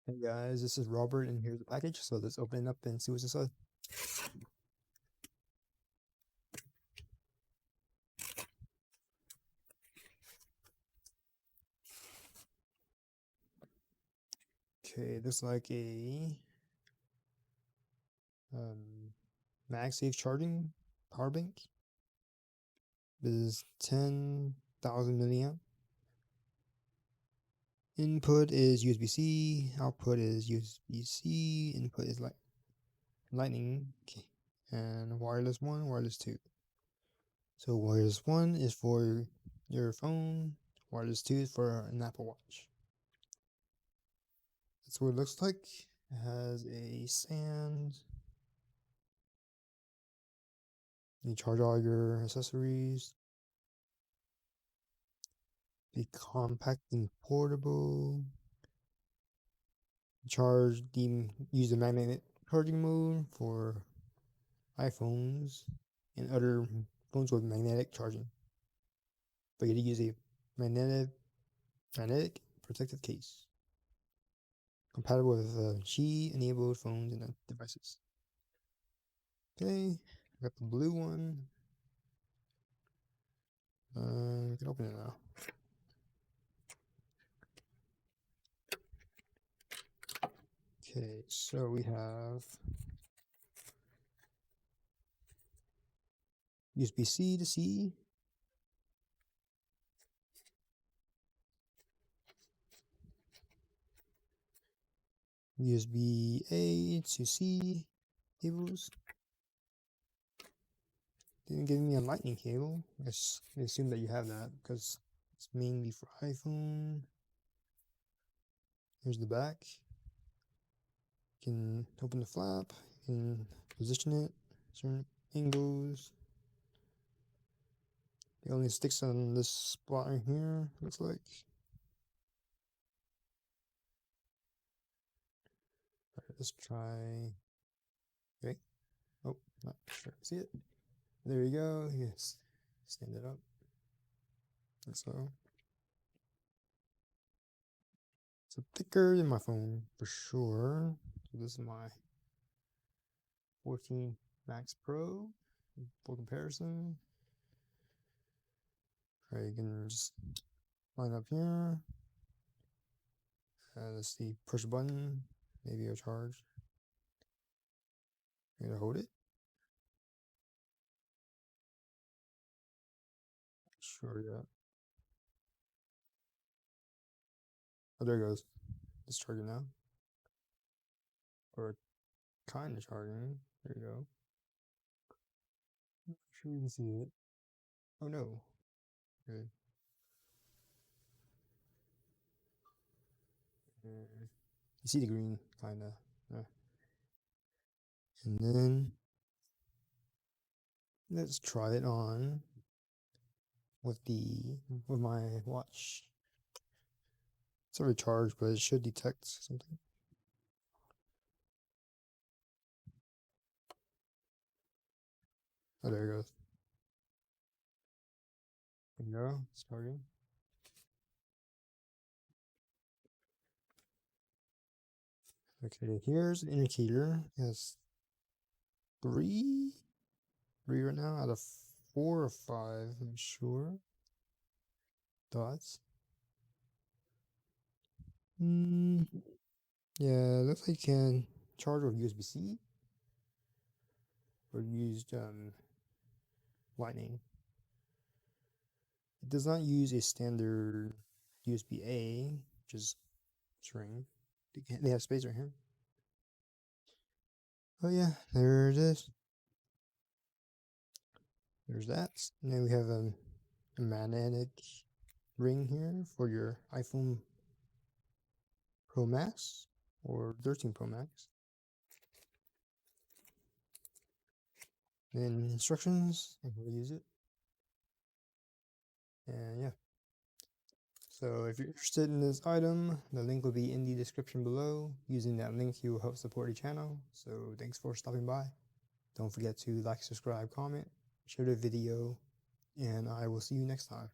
Hey guys, this is Robert and here's the package, so let's open it up and see what's inside. Okay, it looks like a MagSafe charging power bank. This is 10,000 milliamp. Input is USB-C, output is USB-C, input is lightning, okay. And wireless 1, wireless 2. So wireless 1 is for your phone, wireless 2 is for an Apple Watch. That's what it looks like. It has a stand. You charge all your accessories. Be compact and portable. Use the magnetic charging mode for iPhones and other phones with magnetic charging. But you have to use a magnetic protective case. Compatible with Qi enabled phones and devices. Okay, I got the blue one. You can open it now. Okay, so we have USB-C to C, USB-A to C cables. Didn't give me a lightning cable. I assume that you have that because it's mainly for iPhone. Here's the back. You can open the flap, you can position it, certain angles. It only sticks on this spot right here, looks like. Alright, let's try. Okay. Oh, not sure. See it? There you go. Yes. Stand it up. Like so. It's thicker than my phone for sure. So this is my 14 Max Pro for comparison. Alright, you can just line up here. Let's see, push button, maybe a charge. I'm gonna hold it. Sure, yeah. Oh, there it goes. It's charging now. Or kind of charging. There you go. Not sure you can see it. Oh no. Okay. You see the green, kinda. And then let's try it on with my watch. It's already charged, but it should detect something. Oh, there it goes. There you go. It's charging. Okay, here's an indicator. It has three right now out of 4 or 5, I'm sure. Dots. Yeah, looks like you can charge with USB-C or used lightning. It does not use a standard USB-A, which is string. They have space right here. Oh yeah, there it is. There's that. And then we have a magnetic ring here for your iPhone Pro Max or 13 Pro Max. Then instructions on how to use it. And yeah. So if you're interested in this item, the link will be in the description below. Using that link, you will help support the channel. So thanks for stopping by. Don't forget to like, subscribe, comment, share the video, and I will see you next time.